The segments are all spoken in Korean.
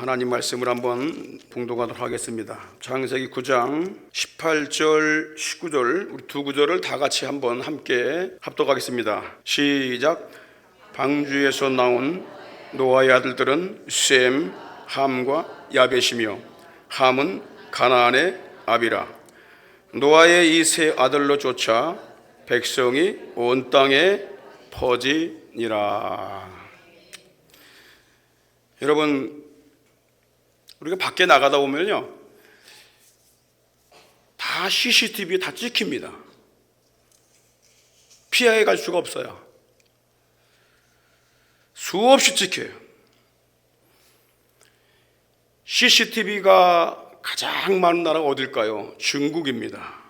하나님 말씀을 한번 봉독하도록 하겠습니다. 창세기 9장 18절 19절 우리 두 구절을 다 같이 한번 함께 합독하겠습니다. 시작. 방주에서 나온 노아의 아들들은 셈, 함과 야벳이며 함은 가나안의 아비라. 노아의 이 세 아들로 쫓아 백성이 온 땅에 퍼지니라. 여러분, 우리가 밖에 나가다 보면요, 다 CCTV에 다 찍힙니다. 피해 갈 수가 없어요. 수없이 찍혀요. CCTV가 가장 많은 나라가 어딜까요? 중국입니다.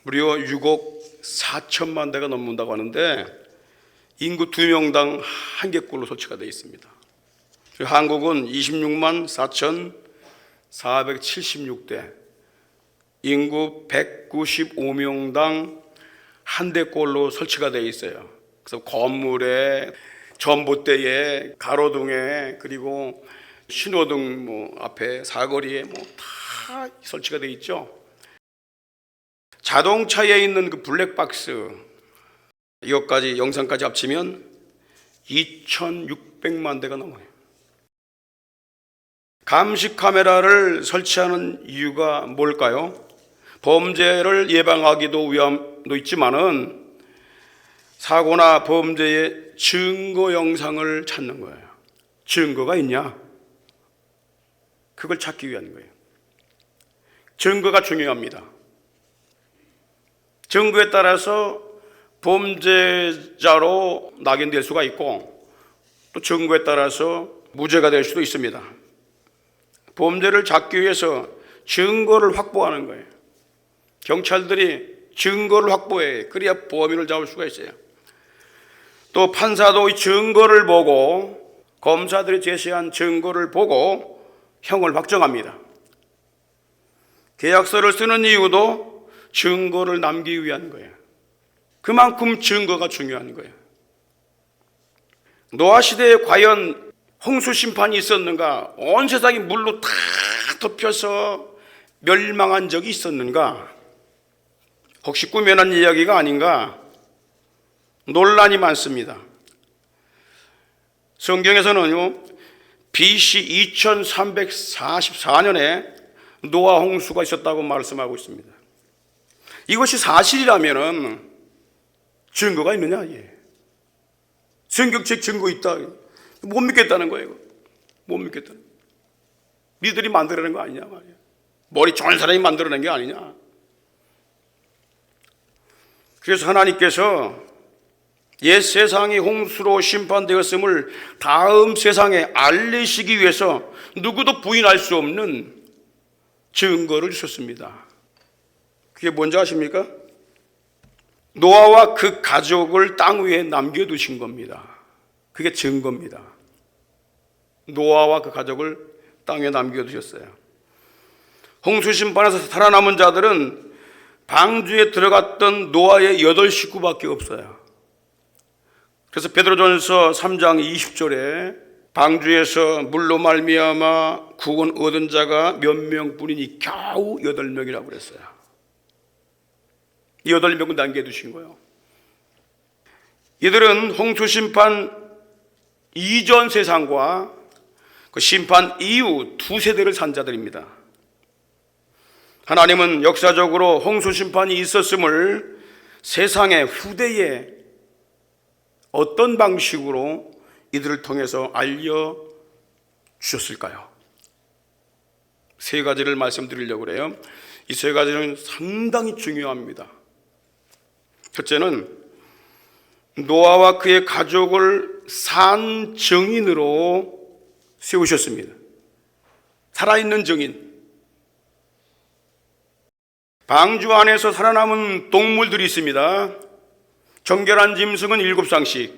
무려 6억 4천만 대가 넘는다고 하는데 인구 2명당 한 개꼴로 설치가 되어 있습니다. 한국은 26만 4,476대, 인구 195명당 한 대꼴로 설치가 되어 있어요. 그래서 건물에, 전봇대에, 가로등에, 그리고 신호등 앞에, 사거리에 다 설치가 되어 있죠. 자동차에 있는 그 블랙박스, 이것까지, 영상까지 합치면 2,600만 대가 넘어요. 감시 카메라를 설치하는 이유가 뭘까요? 범죄를 예방하기도 위함도 있지만은 사고나 범죄의 증거 영상을 찾는 거예요. 증거가 있냐? 그걸 찾기 위한 거예요. 증거가 중요합니다. 증거에 따라서 범죄자로 낙인될 수가 있고 또 증거에 따라서 무죄가 될 수도 있습니다. 범죄를 잡기 위해서 증거를 확보하는 거예요. 경찰들이 증거를 확보해. 그래야 범인을 잡을 수가 있어요. 또 판사도 이 증거를 보고, 검사들이 제시한 증거를 보고 형을 확정합니다. 계약서를 쓰는 이유도 증거를 남기기 위한 거예요. 그만큼 증거가 중요한 거예요. 노아 시대에 과연 홍수 심판이 있었는가? 온 세상이 물로 다 덮여서 멸망한 적이 있었는가? 혹시 꾸며낸 이야기가 아닌가? 논란이 많습니다. 성경에서는요, BC 2344년에 노아 홍수가 있었다고 말씀하고 있습니다. 이것이 사실이라면 증거가 있느냐? 성경책 증거 있다. 못 믿겠다는 거예요. 이거. 못 믿겠다는 거예요. 니들이 만들어낸 거 아니냐 말이야. 머리 좋은 사람이 만들어낸 게 아니냐. 그래서 하나님께서 옛 세상이 홍수로 심판되었음을 다음 세상에 알리시기 위해서 누구도 부인할 수 없는 증거를 주셨습니다. 그게 뭔지 아십니까? 노아와 그 가족을 땅 위에 남겨두신 겁니다. 그게 증거입니다. 노아와 그 가족을 땅에 남겨두셨어요. 홍수 심판에서 살아남은 자들은 방주에 들어갔던 노아의 8식구밖에 없어요. 그래서 베드로전서 3장 20절에 방주에서 물로 말미암아 구원 얻은 자가 몇 명뿐이니 겨우 8명이라고 그랬어요. 이 8명을 남겨두신 거예요. 이들은 홍수 심판 이전 세상과 그 심판 이후 두 세대를 산 자들입니다. 하나님은 역사적으로 홍수 심판이 있었음을 세상의 후대에 어떤 방식으로 이들을 통해서 알려주셨을까요? 세 가지를 말씀드리려고 그래요. 이 세 가지는 상당히 중요합니다. 첫째는 노아와 그의 가족을 산 증인으로 세우셨습니다. 살아있는 증인. 방주 안에서 살아남은 동물들이 있습니다. 정결한 짐승은 7쌍씩,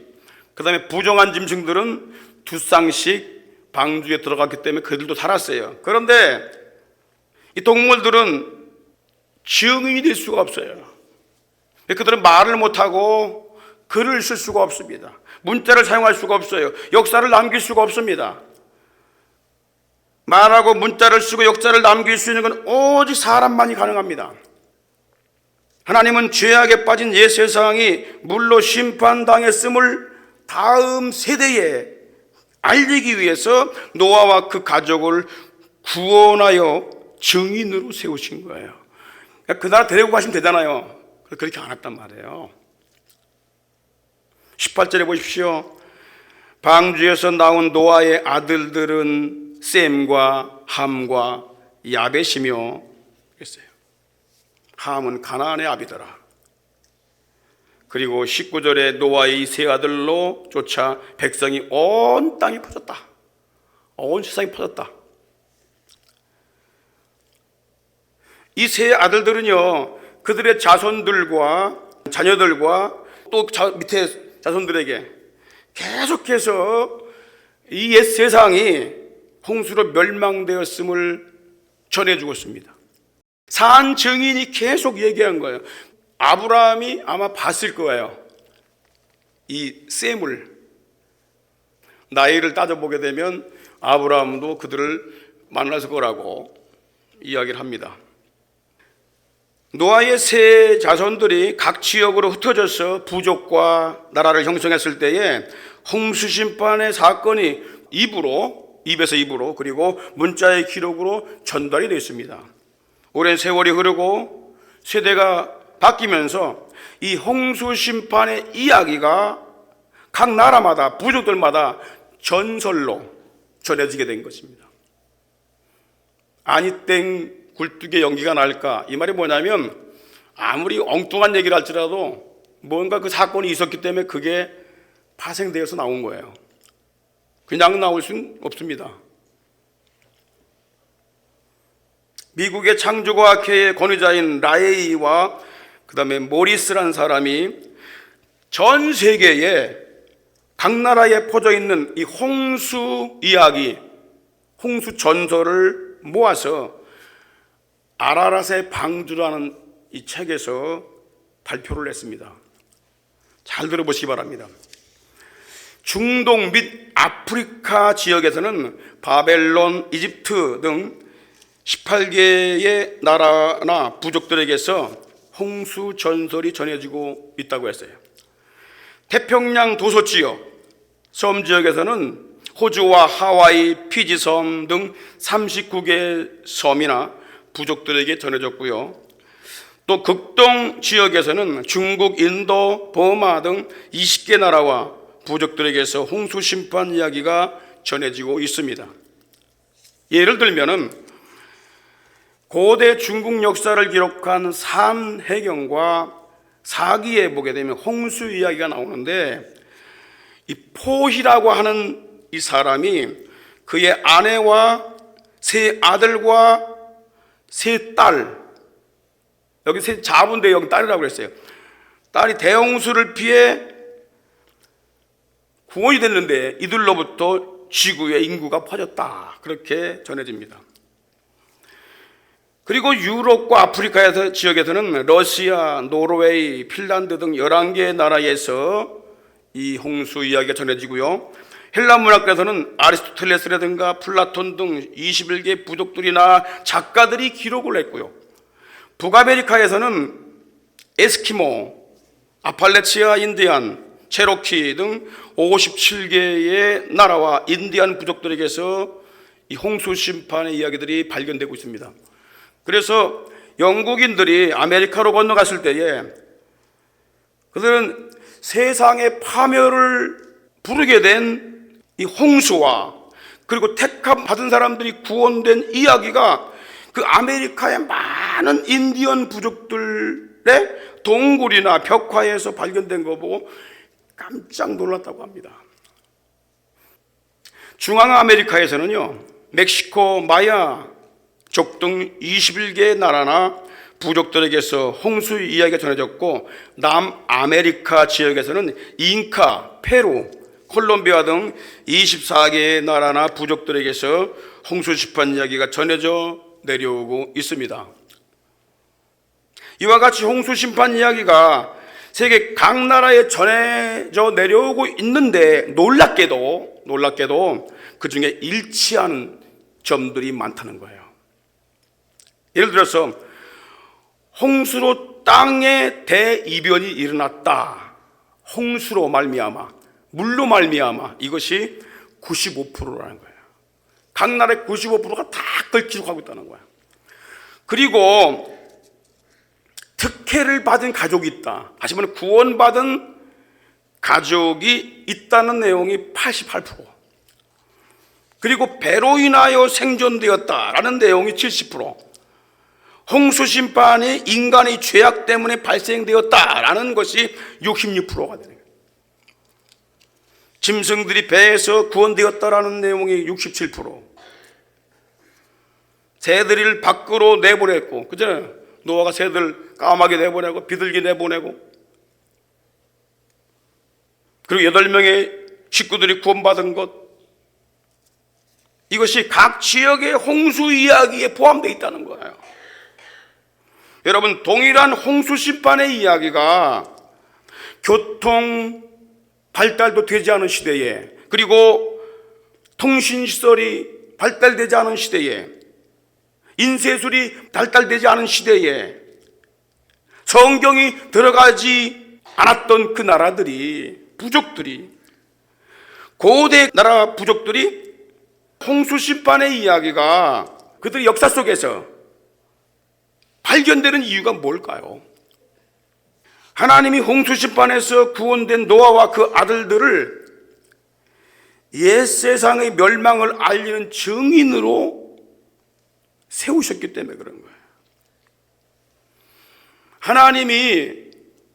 그 다음에 부정한 짐승들은 2쌍씩 방주에 들어갔기 때문에 그들도 살았어요. 그런데 이 동물들은 증인이 될 수가 없어요. 그들은 말을 못하고 글을 쓸 수가 없습니다. 문자를 사용할 수가 없어요. 역사를 남길 수가 없습니다. 말하고 문자를 쓰고 역사를 남길 수 있는 건 오직 사람만이 가능합니다. 하나님은 죄악에 빠진 옛 세상이 물로 심판당했음을 다음 세대에 알리기 위해서 노아와 그 가족을 구원하여 증인으로 세우신 거예요. 그 나라 데리고 가시면 되잖아요. 그렇게 안 했단 말이에요. 18절에 보십시오. 방주에서 나온 노아의 아들들은 셈과 함과 야벳이며 그랬어요. 함은 가나안의 아비더라. 그리고 19절에 노아의 이 세 아들로 쫓아 백성이 온 땅에 퍼졌다. 온 세상에 퍼졌다. 이 세 아들들은요, 그들의 자손들과 자녀들과 또 밑에 자손들에게 계속해서 이 옛 세상이 홍수로 멸망되었음을 전해주고 있습니다. 산 증인이 계속 얘기한 거예요. 아브라함이 아마 봤을 거예요. 이 셈을. 나이를 따져보게 되면 아브라함도 그들을 만났을 거라고 이야기를 합니다. 노아의 세 자손들이 각 지역으로 흩어져서 부족과 나라를 형성했을 때에 홍수 심판의 사건이 입에서 입으로 그리고 문자의 기록으로 전달이 되어 있습니다. 오랜 세월이 흐르고 세대가 바뀌면서 이 홍수 심판의 이야기가 각 나라마다 부족들마다 전설로 전해지게 된 것입니다. 아니 땡 굴뚝에 연기가 날까? 이 말이 뭐냐면 아무리 엉뚱한 얘기를 할지라도 뭔가 그 사건이 있었기 때문에 그게 파생되어서 나온 거예요. 그냥 나올 수는 없습니다. 미국의 창조과학회의 권위자인 라이와 그 다음에 모리스라는 사람이 전 세계에 각 나라에 퍼져 있는 이 홍수 이야기, 홍수 전설을 모아서 아라랏의 방주라는 이 책에서 발표를 했습니다. 잘 들어보시기 바랍니다. 중동 및 아프리카 지역에서는 바벨론, 이집트 등 18개의 나라나 부족들에게서 홍수 전설이 전해지고 있다고 했어요. 태평양 도서 지역, 섬 지역에서는 호주와 하와이, 피지 섬 등 39개 섬이나 부족들에게 전해졌고요. 또 극동 지역에서는 중국, 인도, 버마 등 20개 나라와 부족들에게서 홍수 심판 이야기가 전해지고 있습니다. 예를 들면은 고대 중국 역사를 기록한 산해경과 사기에 보게 되면 홍수 이야기가 나오는데 이 포희라고 하는 이 사람이 그의 아내와 세 아들과 세 딸, 여기 세 자분데 여기 딸이라고 그랬어요. 딸이 대홍수를 피해 구원이 됐는데 이들로부터 지구의 인구가 퍼졌다. 그렇게 전해집니다. 그리고 유럽과 아프리카 지역에서는 러시아, 노르웨이, 핀란드 등 11개의 나라에서 이 홍수 이야기가 전해지고요. 헬라 문학에서는 아리스토텔레스라든가 플라톤 등 21개 부족들이나 작가들이 기록을 했고요. 북아메리카에서는 에스키모, 아팔레치아 인디안, 체로키 등 57개의 나라와 인디안 부족들에게서 이 홍수 심판의 이야기들이 발견되고 있습니다. 그래서 영국인들이 아메리카로 건너갔을 때에 그들은 세상의 파멸을 부르게 된 이 홍수와 그리고 택함 받은 사람들이 구원된 이야기가 그 아메리카의 많은 인디언 부족들의 동굴이나 벽화에서 발견된 거 보고 깜짝 놀랐다고 합니다. 중앙아메리카에서는요, 멕시코, 마야족 등 21개의 나라나 부족들에게서 홍수 이야기가 전해졌고, 남아메리카 지역에서는 잉카, 페루, 콜롬비아 등 24개의 나라나 부족들에게서 홍수 심판 이야기가 전해져 내려오고 있습니다. 이와 같이 홍수 심판 이야기가 세계 각 나라에 전해져 내려오고 있는데 놀랍게도 그 중에 일치하는 점들이 많다는 거예요. 예를 들어서 홍수로 땅의 대이변이 일어났다. 홍수로 말미암아, 물로 말미암아, 이것이 95%라는 거예요. 각 나라의 95%가 다 그걸 기록하고 있다는 거예요. 그리고 특혜를 받은 가족이 있다. 다시 말해 구원받은 가족이 있다는 내용이 88%. 그리고 배로 인하여 생존되었다라는 내용이 70%. 홍수 심판이 인간의 죄악 때문에 발생되었다라는 것이 66%가 되는 거예요. 짐승들이 배에서 구원되었다라는 내용이 67%. 새들을 밖으로 내보냈고, 그잖아요. 노아가 새들 까마귀 내보내고 비둘기 내보내고, 그리고 8명의 식구들이 구원받은 것, 이것이 각 지역의 홍수 이야기에 포함되어 있다는 거예요. 여러분, 동일한 홍수 심판의 이야기가 교통 발달도 되지 않은 시대에, 그리고 통신시설이 발달되지 않은 시대에, 인쇄술이 발달되지 않은 시대에, 성경이 들어가지 않았던 그 나라들이, 부족들이, 고대 나라 부족들이 홍수 심판의 이야기가 그들의 역사 속에서 발견되는 이유가 뭘까요? 하나님이 홍수 심판에서 구원된 노아와 그 아들들을 옛 세상의 멸망을 알리는 증인으로 세우셨기 때문에 그런 거예요. 하나님이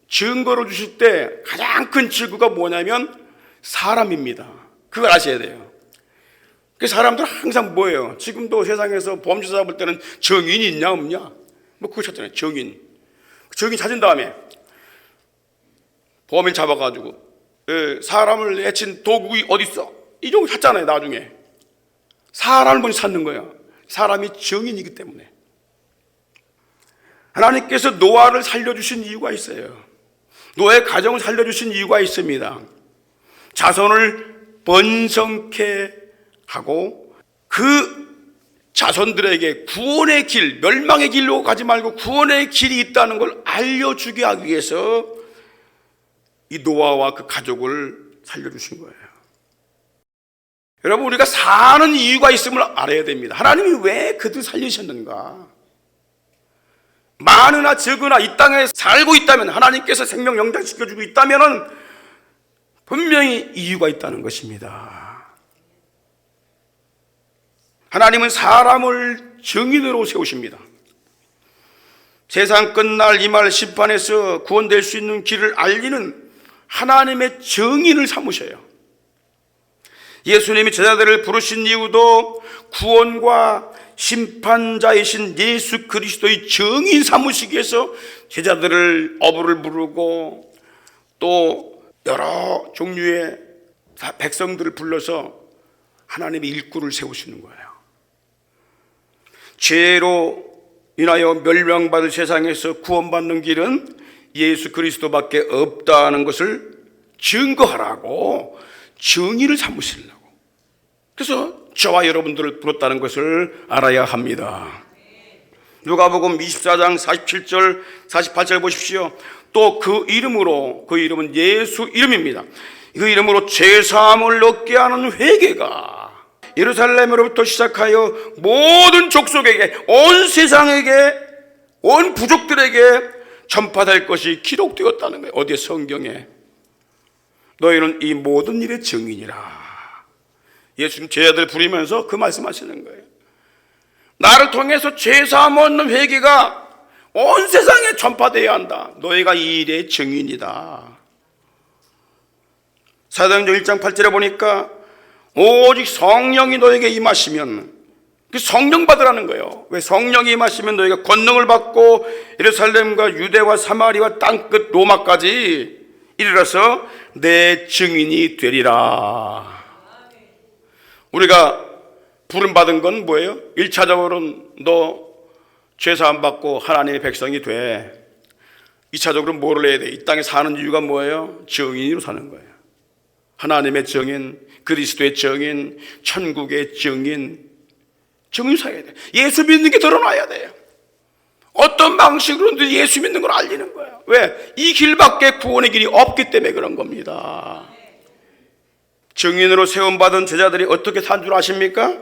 증거를 주실 때 가장 큰 증거가 뭐냐면 사람입니다. 그걸 아셔야 돼요. 그 사람들은 항상 뭐예요? 지금도 세상에서 범죄 잡을 때는 증인이 있냐 없냐? 뭐 그거 찾잖아요. 증인. 증인 찾은 다음에 범인 잡아가지고 사람을 해친 도구가 어디 있어? 이 정도 찾잖아요. 나중에 사람을 먼저 찾는 거예요. 사람이 증인이기 때문에. 하나님께서 노아를 살려주신 이유가 있어요. 노아의 가정을 살려주신 이유가 있습니다. 자손을 번성케 하고 그 자손들에게 구원의 길, 멸망의 길로 가지 말고 구원의 길이 있다는 걸 알려주게 하기 위해서 이 노아와 그 가족을 살려주신 거예요. 여러분, 우리가 사는 이유가 있음을 알아야 됩니다. 하나님이 왜 그들 살리셨는가? 많으나 적으나 이 땅에 살고 있다면, 하나님께서 생명 영장시켜주고 있다면 분명히 이유가 있다는 것입니다. 하나님은 사람을 증인으로 세우십니다. 세상 끝날 이 말 심판에서 구원될 수 있는 길을 알리는 하나님의 증인을 삼으셔요. 예수님이 제자들을 부르신 이유도 구원과 심판자이신 예수 그리스도의 증인 삼으시기 위해서 제자들을 어부를 부르고 또 여러 종류의 백성들을 불러서 하나님의 일꾼을 세우시는 거예요. 죄로 인하여 멸망받을 세상에서 구원받는 길은 예수 그리스도밖에 없다는 것을 증거하라고 증인을 삼으시려고. 그래서 저와 여러분들을 불렀다는 것을 알아야 합니다. 누가복음 24장 47절 48절 보십시오. 또 그 이름으로, 그 이름은 예수 이름입니다. 그 이름으로 죄사함을 얻게 하는 회개가 예루살렘으로부터 시작하여 모든 족속에게, 온 세상에게, 온 부족들에게 전파될 것이 기록되었다는 거예요. 어디에? 성경에. 너희는 이 모든 일의 증인이라. 예수님 제자들 부리면서 그 말씀하시는 거예요. 나를 통해서 죄사함 얻는 회개가 온 세상에 전파되어야 한다. 너희가 이 일의 증인이다. 사도행전 1장 8절에 보니까 오직 성령이 너에게 임하시면, 그 성령 받으라는 거예요. 왜? 성령이 임하시면 너희가 권능을 받고 예루살렘과 유대와 사마리아 땅끝 로마까지 이르러서 내 증인이 되리라. 우리가 부름받은 건 뭐예요? 1차적으로는 너 죄사함 받고 하나님의 백성이 돼. 2차적으로 뭐를 해야 돼? 이 땅에 사는 이유가 뭐예요? 증인으로 사는 거예요. 하나님의 증인, 그리스도의 증인, 천국의 증인, 증인사야 돼. 예수 믿는 게 드러나야 돼요. 어떤 방식으로든 예수 믿는 걸 알리는 거예요. 왜? 이 길밖에 구원의 길이 없기 때문에 그런 겁니다. 증인으로 세움받은 제자들이 어떻게 산 줄 아십니까?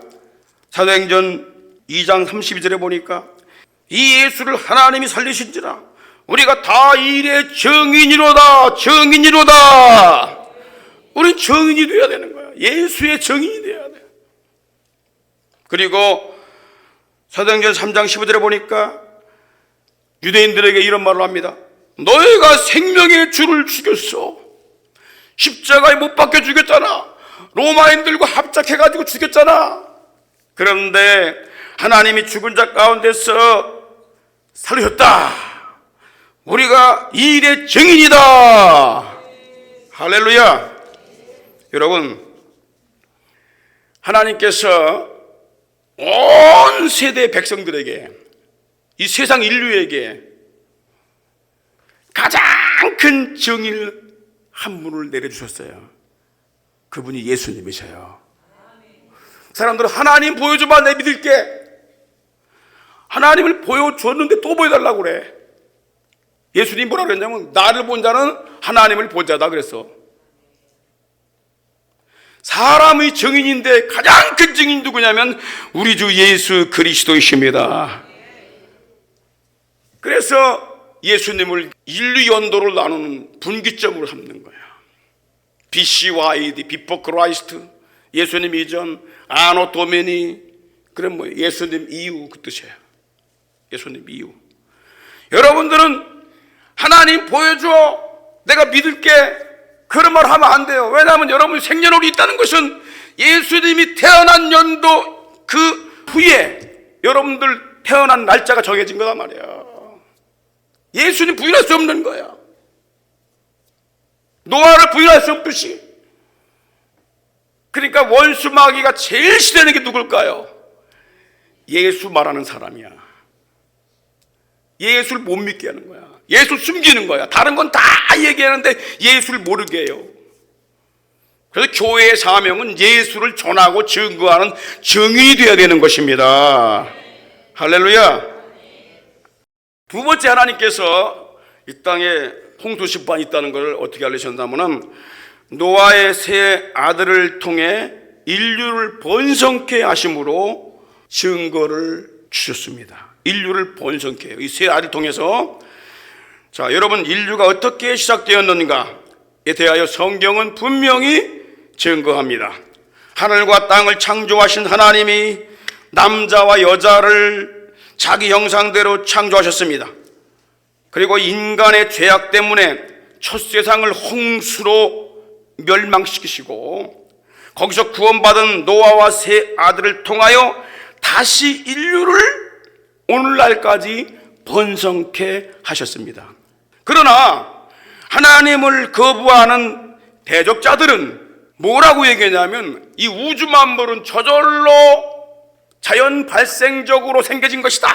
사도행전 2장 32절에 보니까 이 예수를 하나님이 살리신지라 우리가 다 이 일의 증인이로다. 증인이로다. 우린 증인이 되어야 되는 거야. 예수의 증인이 되어야 돼. 그리고 사도행전 3장 15절에 보니까 유대인들에게 이런 말을 합니다. 너희가 생명의 주를 죽였어. 십자가에 못 박혀 죽였잖아. 로마인들과 합작해가지고 죽였잖아. 그런데 하나님이 죽은 자 가운데서 살리셨다. 우리가 이 일의 증인이다. 할렐루야. 여러분, 하나님께서 온 세대 백성들에게, 이 세상 인류에게 가장 큰 증인을 한 분을 내려주셨어요. 그분이 예수님이셔요. 사람들은 하나님 보여줘봐 내 믿을게. 하나님을 보여줬는데 또 보여달라고 그래. 예수님 뭐라 그랬냐면 나를 본 자는 하나님을 본 자다 그랬어. 사람의 증인인데 가장 큰 증인 누구냐면 우리 주 예수 그리스도이십니다. 그래서 예수님을 인류 연도를 나누는 분기점으로 삼는 거야. BC와 AD, Before Christ, 예수님 이전, 아노 도메니, 그럼 뭐 예수님 이후 그 뜻이에요. 예수님 이후. 여러분들은 하나님 보여줘, 내가 믿을게, 그런 말 하면 안 돼요. 왜냐하면 여러분이 생년월일이 있다는 것은 예수님이 태어난 연도 그 후에 여러분들 태어난 날짜가 정해진 거단 말이야. 예수님 부인할 수 없는 거야. 노아를 부인할 수 없듯이. 그러니까 원수 마귀가 제일 싫어하는 게 누굴까요? 예수 말하는 사람이야. 예수를 못 믿게 하는 거야. 예수 숨기는 거야. 다른 건 다 얘기하는데 예수를 모르게 해요. 그래서 교회의 사명은 예수를 전하고 증거하는 증인이 되어야 되는 것입니다. 할렐루야. 두 번째, 하나님께서 이 땅에 홍수심판이 있다는 것을 어떻게 알리셨냐면은 노아의 세 아들을 통해 인류를 번성케 하심으로 증거를 주셨습니다. 인류를 번성케 해요. 이 세 아들을 통해서. 자, 여러분, 인류가 어떻게 시작되었는가에 대하여 성경은 분명히 증거합니다. 하늘과 땅을 창조하신 하나님이 남자와 여자를 자기 형상대로 창조하셨습니다. 그리고 인간의 죄악 때문에 첫 세상을 홍수로 멸망시키시고 거기서 구원받은 노아와 세 아들을 통하여 다시 인류를 오늘날까지 번성케 하셨습니다. 그러나 하나님을 거부하는 대적자들은 뭐라고 얘기하냐면 이 우주 만물은 저절로 자연 발생적으로 생겨진 것이다.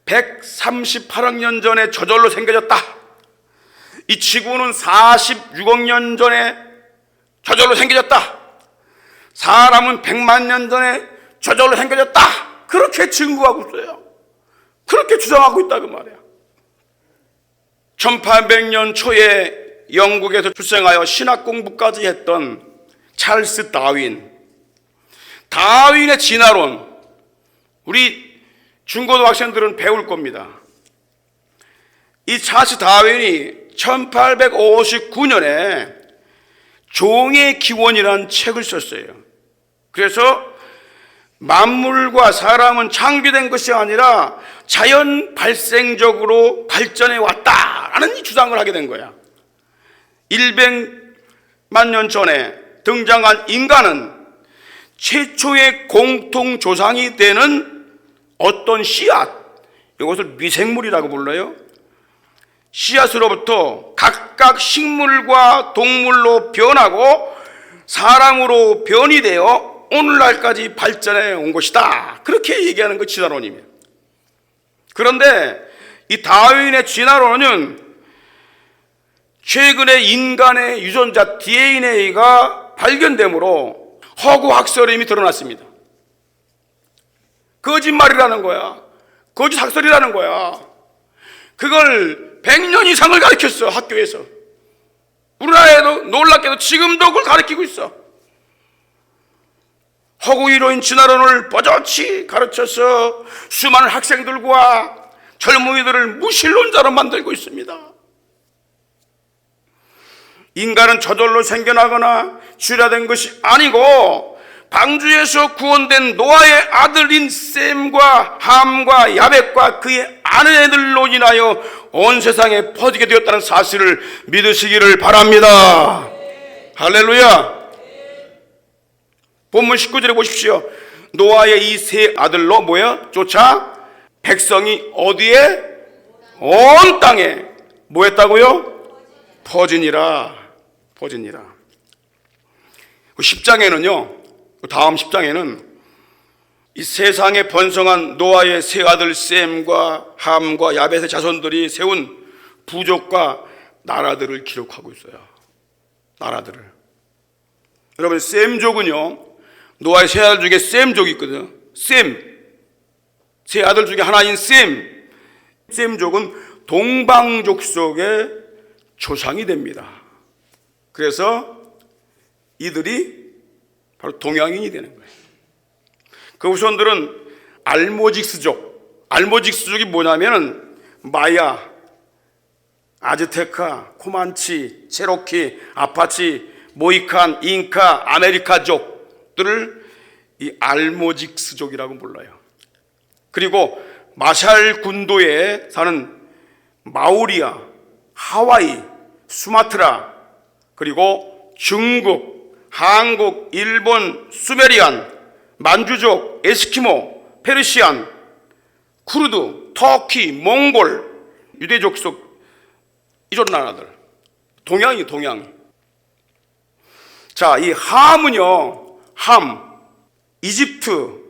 138억 년 전에 저절로 생겨졌다. 이 지구는 46억 년 전에 저절로 생겨졌다. 사람은 100만 년 전에 저절로 생겨졌다. 그렇게 증거하고 있어요. 그렇게 주장하고 있다고 말이야. 1800년 초에 영국에서 출생하여 신학 공부까지 했던 찰스 다윈의 진화론, 우리 중고등 학생들은 배울 겁니다. 이 찰스 다윈이 1859년에 종의 기원이라는 책을 썼어요. 그래서 만물과 사람은 창조된 것이 아니라 자연 발생적으로 발전해 왔다라는 이 주장을 하게 된 거야. 100만 년 전에 등장한 인간은 최초의 공통 조상이 되는 어떤 씨앗, 이것을 미생물이라고 불러요. 씨앗으로부터 각각 식물과 동물로 변하고 사람으로 변이 되어 오늘날까지 발전해 온 것이다. 그렇게 얘기하는 거 진화론입니다. 그런데 이 다윈의 진화론은 최근에 인간의 유전자 DNA가 발견되므로 허구 학설임이 드러났습니다. 거짓말이라는 거야. 거짓 학설이라는 거야. 그걸 100년 이상을 가르쳤어, 학교에서. 우리나라에도 놀랍게도 지금도 그걸 가르치고 있어. 허구이로인 진화론을 버젓이 가르쳐서 수많은 학생들과 젊은이들을 무신론자로 만들고 있습니다. 인간은 저절로 생겨나거나 쥐라된 것이 아니고 방주에서 구원된 노아의 아들인 셈과 함과 야벳과 그의 아내들로 인하여 온 세상에 퍼지게 되었다는 사실을 믿으시기를 바랍니다. 할렐루야. 본문 19절에 보십시오. 노아의 이 세 아들로 뭐야? 쫓아 백성이 어디에? 온 땅에 뭐 했다고요? 퍼지니라. 퍼지니라. 10장에는요, 다음 10장에는 이 세상에 번성한 노아의 세 아들 셈과 함과 야벳의 자손들이 세운 부족과 나라들을 기록하고 있어요. 나라들을. 여러분, 셈족은요, 노아의 세 아들 중에 셈족이 있거든. 세 아들 중에 하나인 셈족은 동방족속의 조상이 됩니다. 그래서 이들이 바로 동양인이 되는 거예요. 그 후손들은 알모직스족이 뭐냐면은 마야, 아즈테카, 코만치, 체로키, 아파치, 모이칸, 잉카, 아메리카족들을 이 알모직스족이라고 불러요. 그리고 마샬 군도에 사는 마오리아, 하와이, 수마트라, 그리고 중국, 한국, 일본, 수메리안, 만주족, 에스키모, 페르시안, 쿠르드, 터키, 몽골, 유대족 속 이런 나라들. 동양이. 자, 이 함은요, 이집트,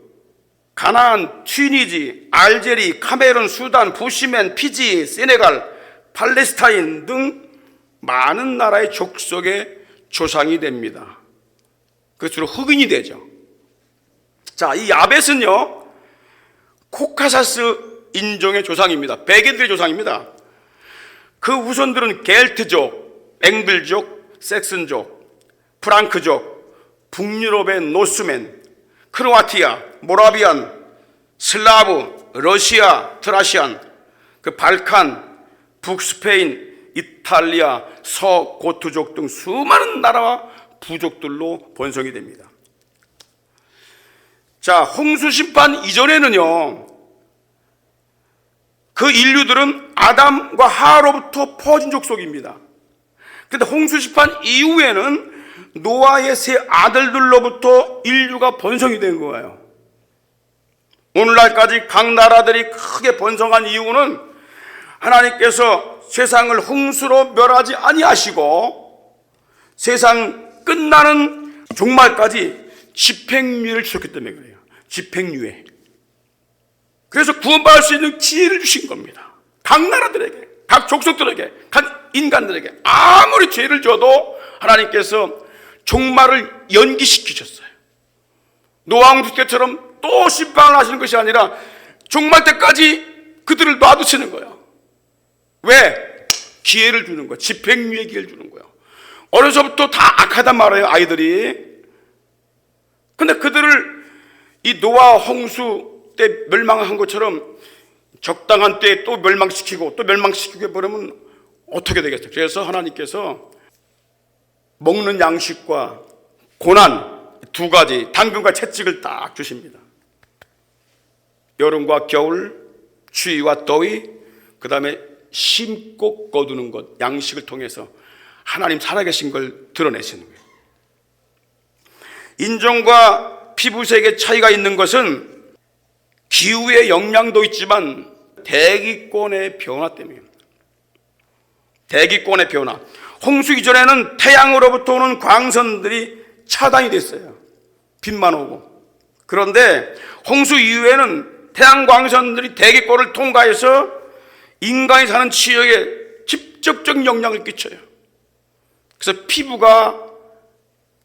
가나안, 튀니지, 알제리, 카메룬, 수단, 부시멘, 피지, 세네갈, 팔레스타인 등 많은 나라의 족속의 조상이 됩니다. 그래서 흑인이 되죠. 자, 이 야벳은요, 코카사스 인종의 조상입니다. 백인들의 조상입니다. 그 후손들은 겔트족, 앵글족, 섹슨족, 프랑크족, 북유럽의 노스맨, 크로아티아, 모라비안, 슬라브, 러시아, 트라시안, 그 발칸, 북스페인, 이탈리아, 서고트족 등 수많은 나라와 부족들로 번성이 됩니다. 자, 홍수 심판 이전에는요, 그 인류들은 아담과 하로부터 퍼진 족속입니다. 그런데 홍수 심판 이후에는 노아의 세 아들들로부터 인류가 번성이 된 거예요. 오늘날까지 각 나라들이 크게 번성한 이유는 하나님께서 세상을 홍수로 멸하지 아니하시고 세상 끝나는 종말까지 집행유예를 주셨기 때문에 그래요. 집행유예. 그래서 구원받을 수 있는 기회를 주신 겁니다. 각 나라들에게, 각 족속들에게, 각 인간들에게 아무리 죄를 져도 하나님께서 종말을 연기시키셨어요. 노아홍수 때처럼 또 심판을 하시는 것이 아니라 종말 때까지 그들을 놔두시는 거예요. 왜? 기회를 주는 거예요. 집행유예 기회를 주는 거예요. 어려서부터 다 악하단 말이에요, 아이들이. 근데 그들을 이 노아 홍수 때 멸망한 것처럼 적당한 때에 또 멸망시키고 또 멸망시키고 해버리면 어떻게 되겠어요? 그래서 하나님께서 먹는 양식과 고난 두 가지, 당근과 채찍을 딱 주십니다. 여름과 겨울, 추위와 더위, 그 다음에 심고 거두는 것, 양식을 통해서 하나님 살아계신 걸 드러내시는 거예요. 인종과 피부색의 차이가 있는 것은 기후의 영향도 있지만 대기권의 변화 때문입니다. 대기권의 변화. 홍수 이전에는 태양으로부터 오는 광선들이 차단이 됐어요. 빛만 오고. 그런데 홍수 이후에는 태양 광선들이 대기권을 통과해서 인간이 사는 지역에 직접적 영향을 끼쳐요. 그래서 피부가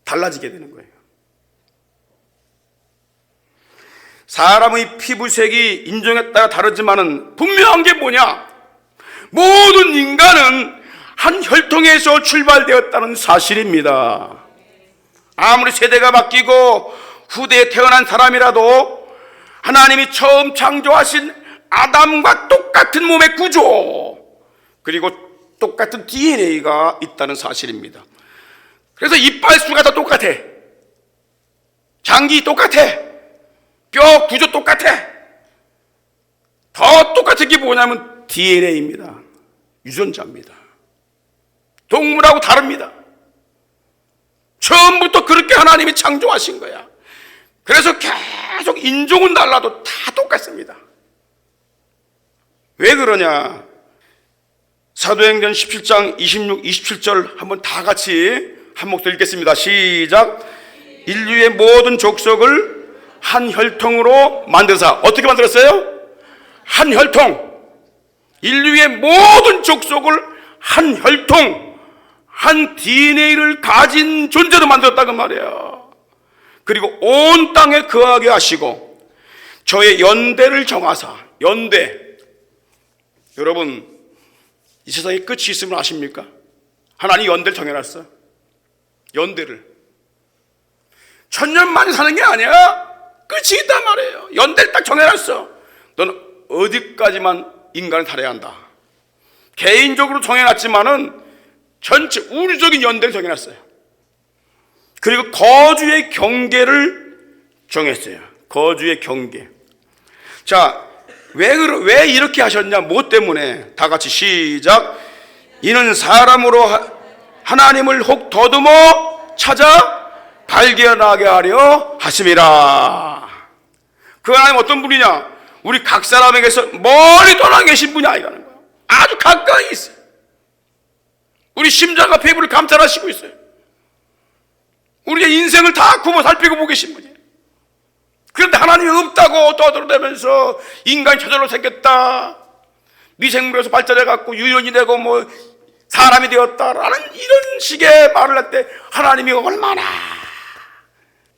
달라지게 되는 거예요. 사람의 피부색이 인종에 따라 다르지만은 분명한 게 뭐냐? 모든 인간은 한 혈통에서 출발되었다는 사실입니다. 아무리 세대가 바뀌고 후대에 태어난 사람이라도 하나님이 처음 창조하신 아담과 똑같은 몸의 구조, 그리고 똑같은 DNA가 있다는 사실입니다. 그래서 이빨수가 다 똑같아. 장기 똑같아. 뼈 구조 똑같아. 더 똑같은 게 뭐냐면 DNA입니다. 유전자입니다. 동물하고 다릅니다. 처음부터 그렇게 하나님이 창조하신 거야. 그래서 계속 인종은 달라도 다 똑같습니다. 왜 그러냐? 사도행전 17장 26, 27절 한번 다 같이 한 목소리 읽겠습니다. 시작. 인류의 모든 족속을 한 혈통으로 만드사. 어떻게 만들었어요? 한 혈통. 인류의 모든 족속을 한 혈통, 한 DNA를 가진 존재로 만들었다고 말이에요. 그리고 온 땅에 거하게 하시고 저의 연대를 정하사. 연대. 여러분, 이 세상에 끝이 있음을 아십니까? 하나님 연대를 정해놨어. 연대를. 천년 만에 사는 게 아니야. 끝이 있단 말이에요. 연대를 딱 정해놨어. 너는 어디까지만 인간을 살아야 한다. 개인적으로 정해놨지만은 전체 우주적인 연대를 정해놨어요. 그리고 거주의 경계를 정했어요. 거주의 경계. 자, 왜 이렇게 하셨냐? 뭐 때문에? 다 같이 시작. 이는 사람으로 하나님을 혹 더듬어 찾아 발견하게 하려 하심이라. 그 하나님 어떤 분이냐? 우리 각 사람에게서 멀리 떠나 계신 분이 아니라는 거예요. 아주 가까이 있어요. 우리 심장과 피부를 감찰하시고 있어요. 우리의 인생을 다 굽어 살피고 보고 계신 분이에요. 그런데 하나님이 없다고 떠들어대면서 인간이 저절로 생겼다, 미생물에서 발달해갖고 유전이 되고 뭐 사람이 되었다라는 이런 식의 말을 할 때 하나님이 얼마나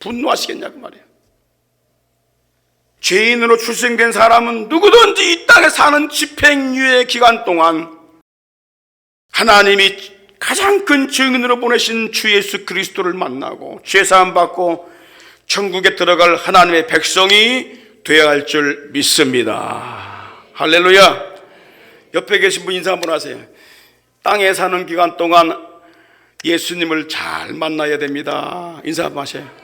분노하시겠냐고 말이에요. 죄인으로 출생된 사람은 누구든지 이 땅에 사는 집행유예 기간 동안 하나님이 가장 큰 증인으로 보내신 주 예수 그리스도를 만나고 죄사함 받고 천국에 들어갈 하나님의 백성이 되어야 할 줄 믿습니다. 할렐루야. 옆에 계신 분 인사 한번 하세요. 땅에 사는 기간 동안 예수님을 잘 만나야 됩니다. 인사 한번 하세요.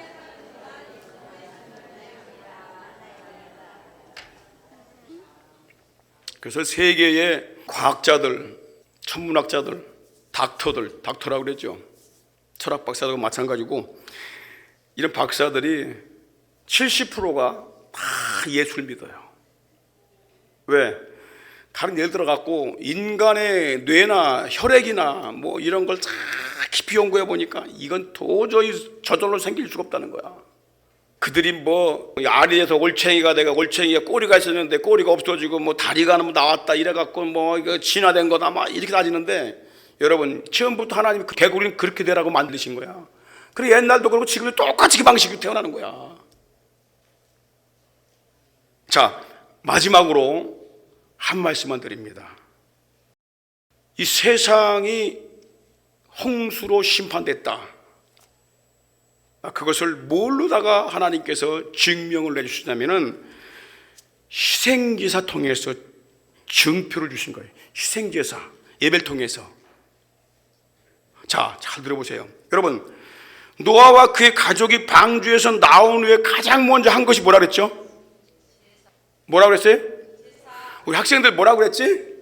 그래서 세계의 과학자들, 천문학자들, 닥터라고 그랬죠. 철학 박사들과 마찬가지고 이런 박사들이 70%가 다 예수를 믿어요. 왜? 다른 예를 들어 갖고 인간의 뇌나 혈액이나 뭐 이런 걸 다 깊이 연구해 보니까 이건 도저히 저절로 생길 수가 없다는 거야. 그들이 뭐 알이에서 올챙이가 돼가 올챙이가 꼬리가 있었는데 꼬리가 없어지고 뭐 다리가 나왔다 이래 갖고 뭐 이거 진화된 거다 막 이렇게 따지는데, 여러분 처음부터 하나님이 개구리는 그렇게 되라고 만드신 거야. 그리고 옛날도 그렇고 지금도 똑같이 그 방식으로 태어나는 거야. 자, 마지막으로 한 말씀만 드립니다. 이 세상이 홍수로 심판됐다. 그것을 뭘로다가 하나님께서 증명을 내주시냐면은 희생제사 통해서 증표를 주신 거예요. 희생제사, 예배를 통해서. 자, 잘 들어보세요. 여러분, 노아와 그의 가족이 방주에서 나온 후에 가장 먼저 한 것이 뭐라 그랬죠? 뭐라 그랬어요? 우리 학생들 뭐라 그랬지?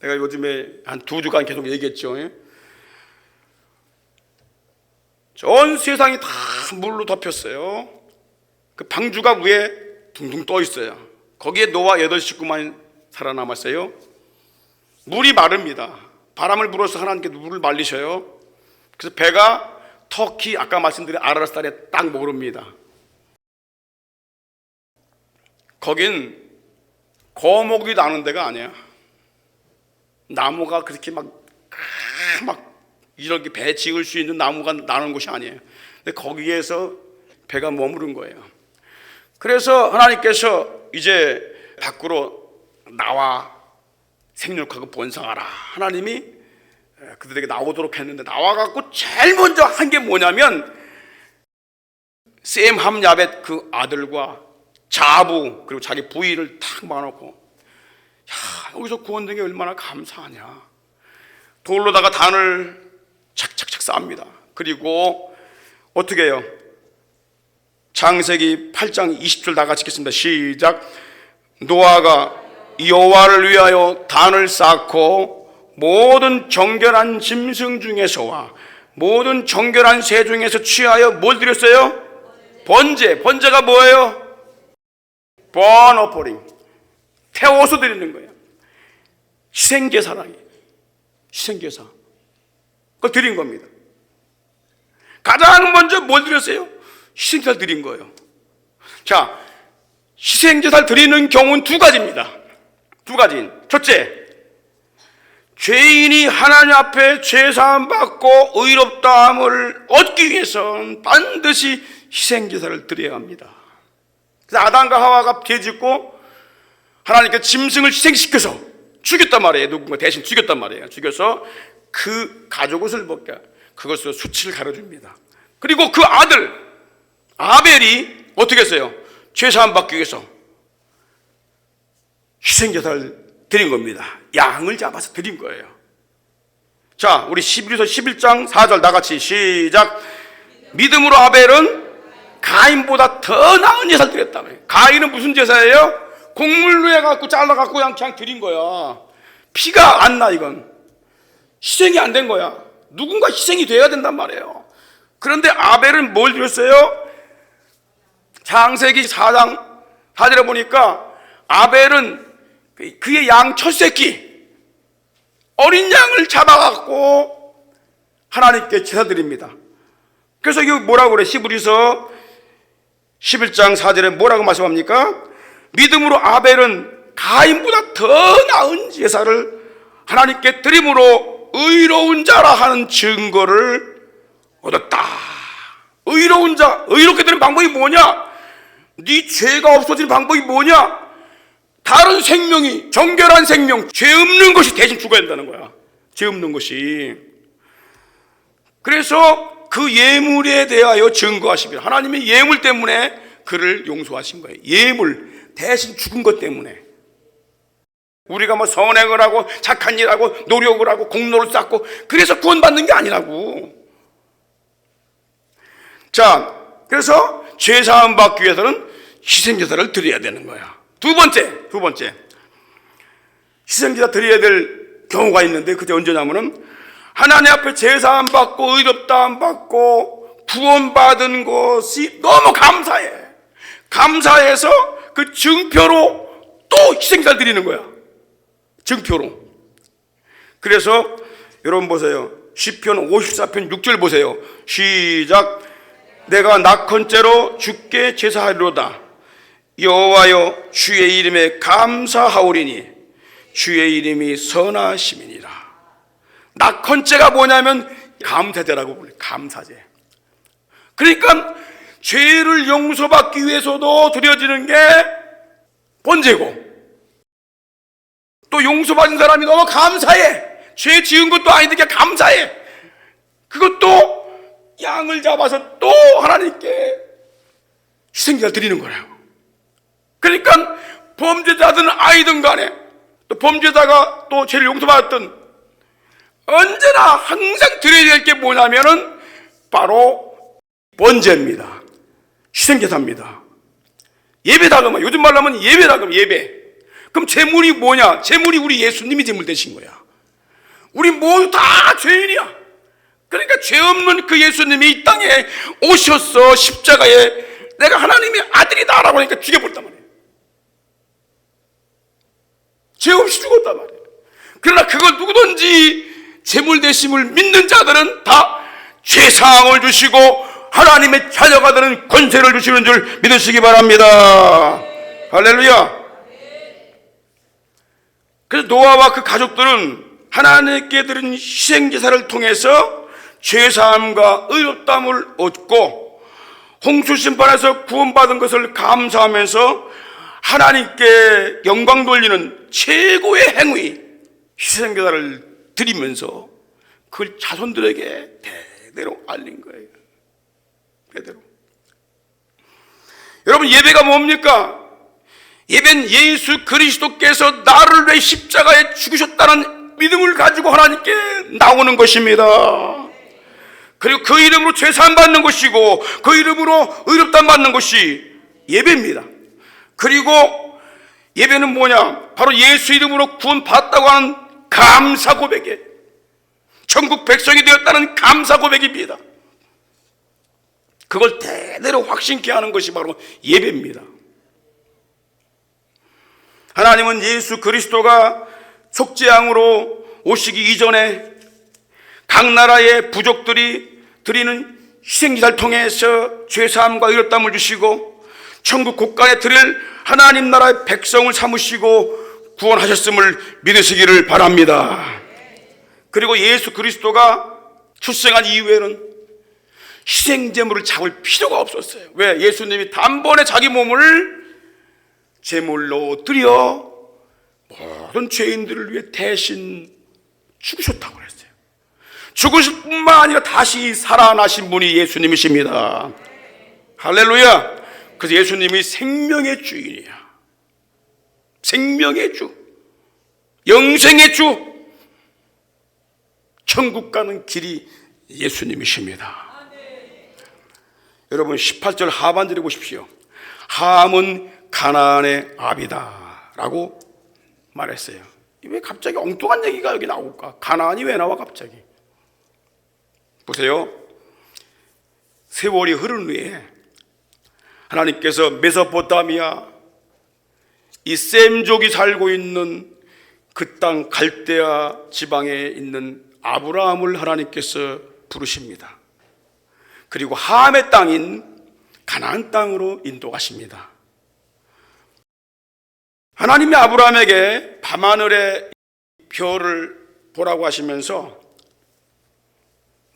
내가 요즘에 한 2주간 계속 얘기했죠. 전 세상이 다 물로 덮였어요. 그 방주가 위에 둥둥 떠 있어요. 거기에 노아 8식구만 살아남았어요. 물이 마릅니다. 바람을 불어서 하나님께 물을 말리셔요. 그래서 배가 터키, 아까 말씀드린 아라라스탄에 딱 모릅니다. 거긴 거목이 나는 데가 아니야. 나무가 그렇게 막 이렇게 배 지을 수 있는 나무가 나는 곳이 아니에요. 근데 거기에서 배가 머무른 거예요. 그래서 하나님께서 이제 밖으로 나와 생육하고 번성하라. 하나님이 그들에게 나오도록 했는데 나와갖고 제일 먼저 한 게 뭐냐면 셈, 함, 야벳 그 아들과 자부 그리고 자기 부인을 탁 막아놓고, 야, 여기서 구원된 게 얼마나 감사하냐. 돌로다가 단을 착착착 쌓습니다. 그리고 어떻게 해요? 창세기 8장 20절 다 같이 읽겠습니다. 시작. 노아가 여호와를 위하여 단을 쌓고 모든 정결한 짐승 중에서와 모든 정결한 새 중에서 취하여 뭘 드렸어요? 번제. 번제가 뭐예요? burnt offering. 태워서 드리는 거예요. 희생제사라니. 희생제사. 그걸 드린 겁니다. 가장 먼저 뭘 드렸어요? 희생제사를 드린 거예요. 자, 희생제사를 드리는 경우는 두 가지입니다. 두 가지. 첫째, 죄인이 하나님 앞에 죄사함 받고 의롭다함을 얻기 위해서는 반드시 희생제사를 드려야 합니다. 그래서 아담과 하와가 죄짓고 하나님께 짐승을 희생시켜서 죽였단 말이에요. 누군가 대신 죽였단 말이에요. 죽여서 그 가족옷을 벗겨 그것으로 수치를 가려줍니다. 그리고 그 아들 아벨이 어떻게 했어요? 죄사함 받기 위해서 희생제사를 드린 겁니다. 양을 잡아서 드린 거예요. 자, 우리 히브리서 11장 4절 다같이 시작. 믿음으로 아벨은 가인보다 더 나은 제사를 드렸다며. 가인은 무슨 제사예요? 곡물로 해갖고 잘라갖고 그냥 드린 거야. 피가 안 나. 이건 희생이 안 된 거야. 누군가 희생이 돼야 된단 말이에요. 그런데 아벨은 뭘 드렸어요? 창세기 4장 4절에 보니까 아벨은 그의 양 첫 새끼 어린 양을 잡아갖고 하나님께 제사 드립니다. 그래서 이거 뭐라고 그래? 히브리서 11장 4절에 뭐라고 말씀합니까? 믿음으로 아벨은 가인보다 더 나은 제사를 하나님께 드림으로 의로운 자라 하는 증거를 얻었다. 의로운 자, 의롭게 되는 방법이 뭐냐? 네 죄가 없어지는 방법이 뭐냐? 다른 생명이, 정결한 생명, 죄 없는 것이 대신 죽어야 된다는 거야. 죄 없는 것이. 그래서 그 예물에 대하여 증거하시며 하나님의 예물 때문에 그를 용서하신 거예요. 예물, 대신 죽은 것 때문에. 우리가 뭐 선행을 하고 착한 일 하고 노력을 하고 공로를 쌓고 그래서 구원받는 게 아니라고. 자, 그래서 죄사함 받기 위해서는 희생제사를 드려야 되는 거야. 두 번째 희생제사 드려야 될 경우가 있는데 그게 언제냐면은 하나님 앞에 제사함 받고 의롭다함 받고 구원받은 것이 너무 감사해. 감사해서 그 증표로 또 희생제사를 드리는 거야. 증표로. 그래서 여러분 보세요. 시편 54편 6절 보세요. 시작. 내가 낙헌죄로 주께 제사하리로다. 여호와여 주의 이름에 감사하오리니 주의 이름이 선하심이니라. 낙헌죄가 뭐냐면 감사제라고 불러요. 감사제. 그러니까 죄를 용서받기 위해서도 드려지는 게 번제고 또 용서받은 사람이 너무 감사해. 죄 지은 것도 아닌데 그냥 감사해. 그것도 양을 잡아서 또 하나님께 희생제를 드리는 거라고. 그러니까 범죄자든 아이든 간에 또 범죄자가 또 죄를 용서받았든 언제나 항상 드려야 될 게 뭐냐면은 바로 번제입니다. 희생제사입니다. 예배다금, 요즘 말로 하면 예배다금, 예배. 그럼 제물이 뭐냐? 제물이 우리 예수님이 제물 되신 거야. 우리 모두 다 죄인이야. 그러니까 죄 없는 그 예수님이 이 땅에 오셔서 십자가에 내가 하나님의 아들이다라고 하니까 죽여버렸단 말이에요. 죄 없이 죽었단 말이에요. 그러나 그걸 누구든지 제물 되심을 믿는 자들은 다 죄사함을 주시고 하나님의 자녀가 되는 권세를 주시는 줄 믿으시기 바랍니다. 할렐루야. 그래서 노아와 그 가족들은 하나님께 드린 희생제사를 통해서 죄사함과 의롭다함을 얻고 홍수 심판에서 구원받은 것을 감사하면서 하나님께 영광 돌리는 최고의 행위, 희생제사를 드리면서 그걸 자손들에게 대대로 알린 거예요. 대대로. 여러분, 예배가 뭡니까? 예배는 예수 그리스도께서 나를 위해 십자가에 죽으셨다는 믿음을 가지고 하나님께 나오는 것입니다. 그리고 그 이름으로 죄사함 받는 것이고 그 이름으로 의롭다함 받는 것이 예배입니다. 그리고 예배는 뭐냐? 바로 예수 이름으로 구원 받았다고 하는 감사 고백이에요. 천국 백성이 되었다는 감사 고백입니다. 그걸 대대로 확신케 하는 것이 바로 예배입니다. 하나님은 예수 그리스도가 속죄양으로 오시기 이전에 각 나라의 부족들이 드리는 희생제사를 통해서 죄사함과 의롭다함을 주시고 천국 곳간에 드릴 하나님 나라의 백성을 삼으시고 구원하셨음을 믿으시기를 바랍니다. 그리고 예수 그리스도가 출생한 이후에는 희생제물을 잡을 필요가 없었어요. 왜? 예수님이 단번에 자기 몸을 제물로 드려 모든 죄인들을 위해 대신 죽으셨다고 그랬어요. 죽으실 뿐만 아니라 다시 살아나신 분이 예수님이십니다. 할렐루야. 그래서 예수님이 생명의 주인이야. 생명의 주, 영생의 주, 천국 가는 길이 예수님이십니다. 여러분, 18절 하반절에 보십시오. 함은 가나안의 아비다 라고 말했어요. 왜 갑자기 엉뚱한 얘기가 여기 나올까? 가나안이 왜 나와 갑자기? 보세요. 세월이 흐른 후에 하나님께서 메소포타미아, 이 셈족이 살고 있는 그 땅 갈대아 지방에 있는 아브라함을 하나님께서 부르십니다. 그리고 함의 땅인 가나안 땅으로 인도하십니다. 하나님이 아브라함에게 밤하늘의 별을 보라고 하시면서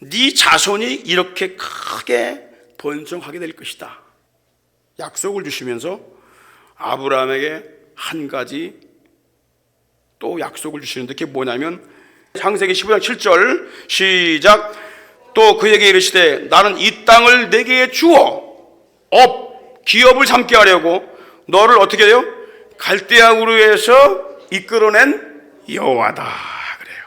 네 자손이 이렇게 크게 번성하게 될 것이다 약속을 주시면서 아브라함에게 한 가지 또 약속을 주시는데 그게 뭐냐면 창세기 15장 7절 시작. 또 그에게 이르시되 나는 이 땅을 내게 주어 기업을 삼게 하려고 너를 어떻게 해요? 갈대아 우르에서 이끌어낸 여호와다 그래요.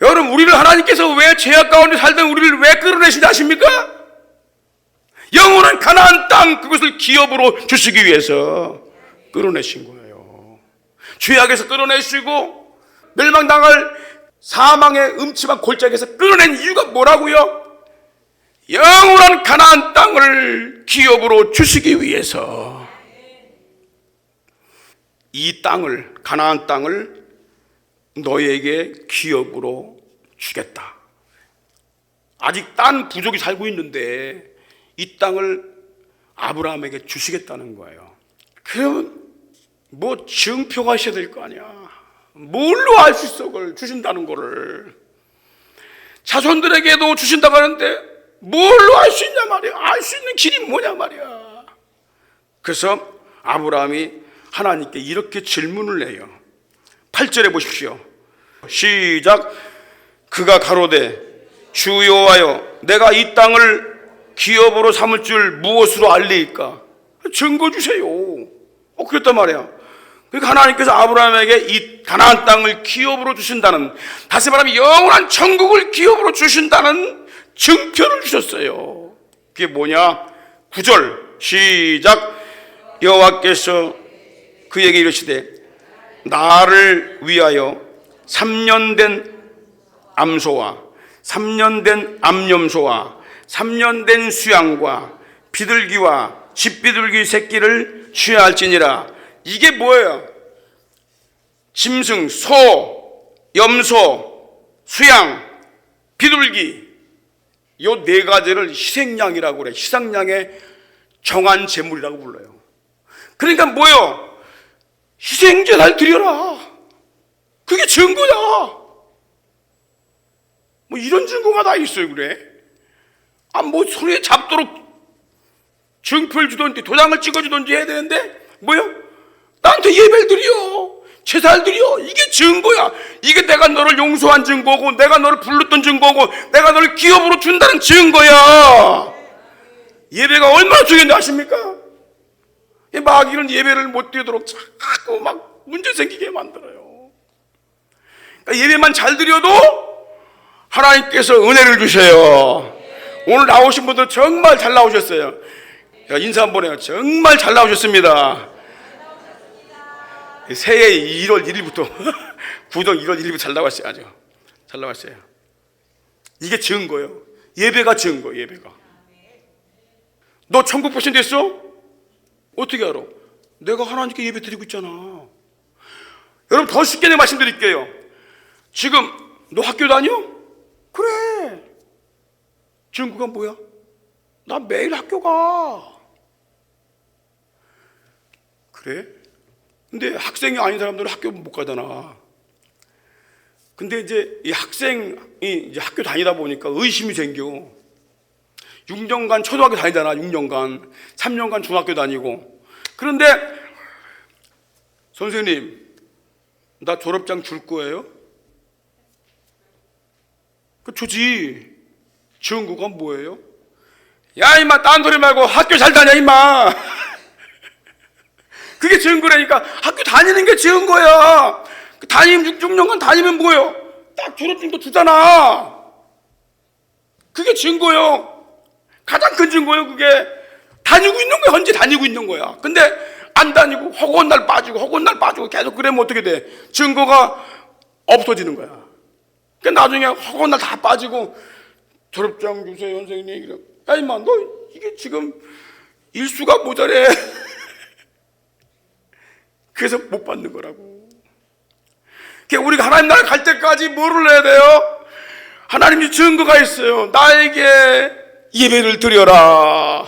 여러분, 우리를 하나님께서 왜 죄악 가운데 살던 우리를 왜 끌어내시냐 아십니까? 영원한 가나안 땅 그것을 기업으로 주시기 위해서 끌어내신 거예요. 죄악에서 끌어내시고 멸망당할 사망의 음침한 골짜기에서 끌어낸 이유가 뭐라고요? 영원한 가나안 땅을 기업으로 주시기 위해서. 이 땅을, 가나안 땅을 너에게 기업으로 주겠다. 아직 딴 부족이 살고 있는데 이 땅을 아브라함에게 주시겠다는 거예요. 그러면 뭐 증표가 있어야 될 거 아니야. 뭘로 알 수 있어? 그걸 주신다는 거를. 자손들에게도 주신다고 하는데 뭘로 알 수 있냐 말이야. 알 수 있는 길이 뭐냐 말이야. 그래서 아브라함이 하나님께 이렇게 질문을 해요. 8절에 보십시오. 시작. 그가 가로되 주 여호와여 내가 이 땅을 기업으로 삼을 줄 무엇으로 알리이까? 증거 주세요. 그랬단 말이야. 그러니까 하나님께서 아브라함에게 이 가나안 땅을 기업으로 주신다는, 다시 말하면 영원한 천국을 기업으로 주신다는 증표를 주셨어요. 그게 뭐냐? 9절 시작. 여호와께서 그에게 이르시되 나를 위하여 3년 된 암소와 3년 된 암염소와 3년 된 수양과 비둘기와 집비둘기 새끼를 취할지니라. 이게 뭐예요? 짐승, 소, 염소, 수양, 비둘기, 요 네 가지를 희생양이라고 그래. 희생양의 정한 제물이라고 불러요. 그러니까 뭐예요? 희생제사를 드려라. 그게 증거야. 뭐 이런 증거가 다 있어요. 그래. 뭐 손에 잡도록 증표를 주든지 도장을 찍어주든지 해야 되는데 뭐요? 나한테 예배를 드려, 제사를 드려. 이게 증거야. 이게 내가 너를 용서한 증거고, 내가 너를 불렀던 증거고, 내가 너를 기업으로 준다는 증거야. 예배가 얼마나 중요한지 아십니까? 마귀는 예배를 못 드리도록 자꾸 막 문제 생기게 만들어요. 그러니까 예배만 잘 드려도 하나님께서 은혜를 주셔요. 오늘 나오신 분들 정말 잘 나오셨어요. 인사 한번 해요. 정말 잘 나오셨습니다. 새해 1월 1일부터 구정 1월 1일부터 잘 나왔어요. 아주 잘 나왔어요. 이게 증거예요. 예배가 증거. 예배가. 너 천국 백성 됐어? 어떻게 알아? 내가 하나님께 예배 드리고 있잖아. 여러분 더 쉽게 내가 말씀드릴게요. 지금 너 학교 다녀? 그래. 증거가 뭐야? 나 매일 학교 가. 그래? 근데 학생이 아닌 사람들은 학교 못 가잖아. 근데 이제 이 학생이 이제 학교 다니다 보니까 의심이 생겨. 6년간 초등학교 다니잖아. 6년간 3년간 중학교 다니고. 그런데 선생님, 나 졸업장 줄 거예요? 그 주지. 증거가 뭐예요? 야 임마, 딴 소리 말고 학교 잘 다녀 임마. 그게 증거라니까. 학교 다니는 게 증거야. 다니면 6년간 다니면 뭐예요? 딱 졸업증도 주잖아. 그게 증거요. 가장 큰 증거예요. 그게 다니고 있는 거야. 현재 다니고 있는 거야. 근데 안 다니고 허구한 날 빠지고 계속 그러면 어떻게 돼? 증거가 없어지는 거야. 그러니까 나중에 허구한 날 다 빠지고 졸업장 주세요 선생님. 야 임마, 너 이게 지금 일수가 모자래. 그래서 못 받는 거라고. 그러니까 우리가 하나님 나라 갈 때까지 뭐를 해야 돼요? 하나님이 증거가 있어요. 나에게 예배를 드려라,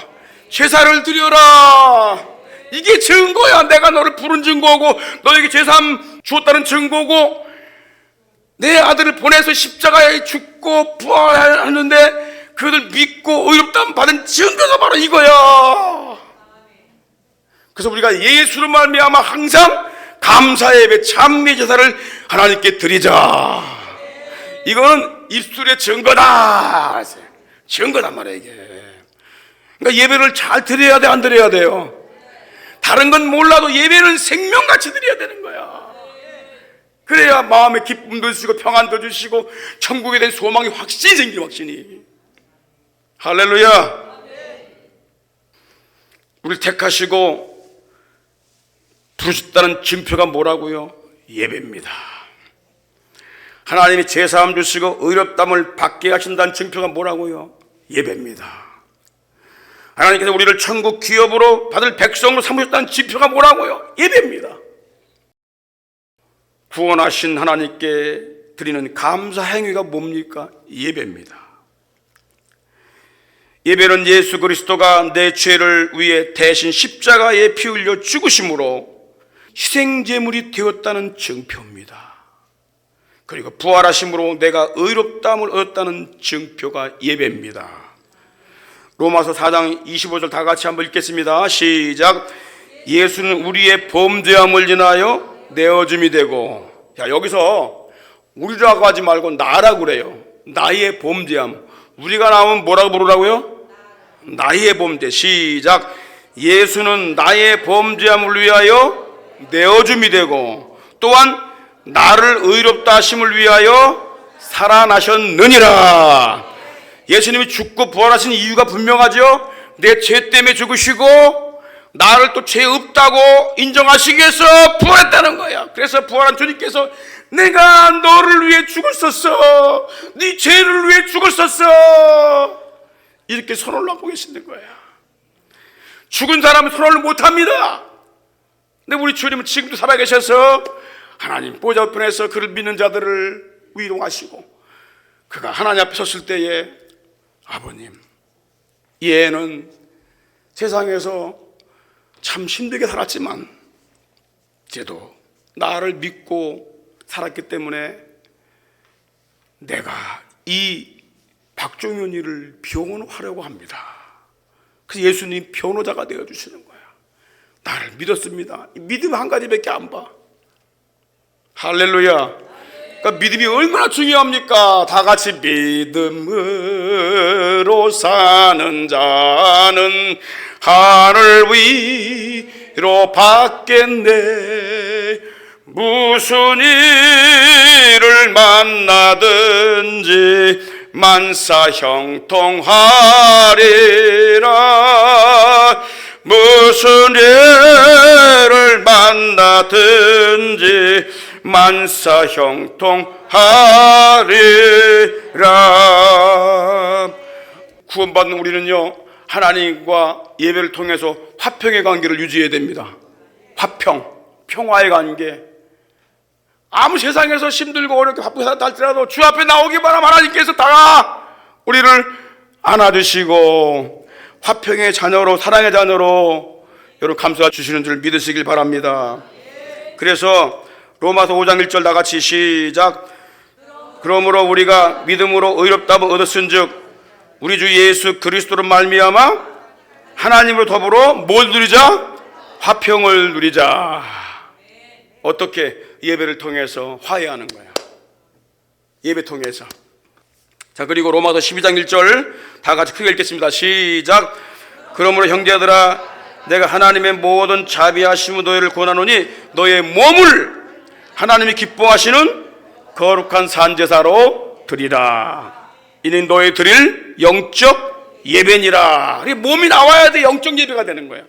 제사를 드려라. 이게 증거야. 내가 너를 부른 증거고, 너에게 제삼 주었다는 증거고, 내 아들을 보내서 십자가에 죽고 부활하는데 그들 믿고 의롭다함 받은 증거가 바로 이거야. 그래서 우리가 예수로 말미암아 항상 감사 예배, 찬미 제사를 하나님께 드리자. 이거는 입술의 증거다. 증거단 말이야 이게. 그러니까 예배를 잘 드려야 돼, 안 드려야 돼요? 다른 건 몰라도 예배는 생명같이 드려야 되는 거야. 그래야 마음에 기쁨도 주시고 평안도 주시고 천국에 대한 소망이 확신이 생겨. 확신이. 할렐루야. 우리를 택하시고 부르셨다는 증표가 뭐라고요? 예배입니다. 하나님이 제사함 주시고 의롭담을 받게 하신다는 증표가 뭐라고요? 예배입니다. 하나님께서 우리를 천국 기업으로 받을 백성으로 삼으셨다는 증표가 뭐라고요? 예배입니다. 구원하신 하나님께 드리는 감사 행위가 뭡니까? 예배입니다. 예배는 예수 그리스도가 내 죄를 위해 대신 십자가에 피 흘려 죽으심으로 희생제물이 되었다는 증표입니다. 그리고 부활하심으로 내가 의롭다함을 얻었다는 증표가 예배입니다. 로마서 4장 25절 다 같이 한번 읽겠습니다. 시작. 예수는 우리의 범죄함을 인하여 내어줌이 되고. 자, 여기서 우리라고 하지 말고 나라고 그래요. 나의 범죄함. 우리가 나오면 뭐라고 부르라고요? 나의 범죄. 시작. 예수는 나의 범죄함을 위하여 내어줌이 되고 또한 나를 의롭다 하심을 위하여 살아나셨느니라. 예수님이 죽고 부활하신 이유가 분명하죠. 내 죄 때문에 죽으시고 나를 또 죄 없다고 인정하시기 위해서 부활했다는 거야. 그래서 부활한 주님께서 내가 너를 위해 죽었었어, 네 죄를 위해 죽었었어, 이렇게 손을 놓고 계시는 거야. 죽은 사람은 손을 못합니다. 근데 우리 주님은 지금도 살아계셔서 하나님 보좌 우편에서 그를 믿는 자들을 위로하시고, 그가 하나님 앞에 섰을 때에 아버님, 얘는 세상에서 참 힘들게 살았지만 쟤도 나를 믿고 살았기 때문에 내가 이 박종현이를 병원하려고 합니다. 그래서 예수님 변호자가 되어주시는 거야. 나를 믿었습니다. 믿음 한 가지밖에 안 봐. 할렐루야. 그러니까 믿음이 얼마나 중요합니까? 다 같이 믿음으로 사는 자는 하늘 위로 받겠네. 무슨 일을 만나든지 만사 형통하리라. 무슨 일을 만나든지 만사 형통하리라. 구원받는 우리는요, 하나님과 예배를 통해서 화평의 관계를 유지해야 됩니다. 평화의 관계. 아무 세상에서 힘들고 어렵게 바쁘게 살더라도 주 앞에 나오기만 하면 하나님께서 다 우리를 안아주시고 화평의 자녀로, 사랑의 자녀로 여러분 감싸 주시는 줄 믿으시길 바랍니다. 그래서 로마서 5장 1절 다 같이 시작. 그러므로 우리가 믿음으로 의롭다함을 얻었은즉 우리 주 예수 그리스도로 말미암아 하나님으로 더불어 뭘 누리자? 화평을 누리자. 어떻게? 예배를 통해서 화해하는 거야. 예배 통해서. 자, 그리고 로마서 12장 1절 다 같이 크게 읽겠습니다. 시작. 그러므로 형제들아, 내가 하나님의 모든 자비하심으로 너희를 권하노니 너희의 몸을 하나님이 기뻐하시는 거룩한 산제사로 드리라. 이는 너희 드릴 영적 예배니라. 몸이 나와야 돼. 영적 예배가 되는 거야.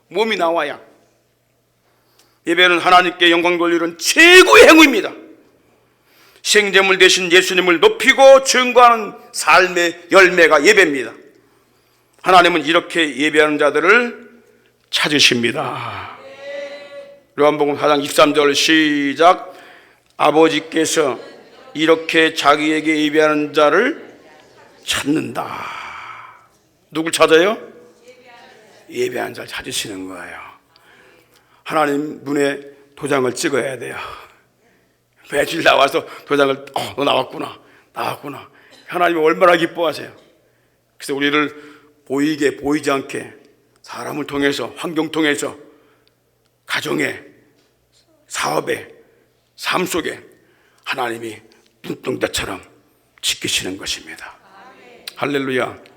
몸이 나와야. 예배는 하나님께 영광 돌리는 최고의 행위입니다. 생제물 대신 예수님을 높이고 증거하는 삶의 열매가 예배입니다. 하나님은 이렇게 예배하는 자들을 찾으십니다. 요한복음 4장 23절 시작. 아버지께서 이렇게 자기에게 예배하는 자를 찾는다. 누굴 찾아요? 예배하는 자를 찾으시는 거예요. 하나님 눈에 도장을 찍어야 돼요. 매일 나와서 도장을 너 나왔구나. 하나님이 얼마나 기뻐하세요. 그래서 우리를 보이게 보이지 않게 사람을 통해서, 환경 통해서, 가정에, 사업에, 삶 속에 하나님이 눈동자처럼 지키시는 것입니다. 할렐루야.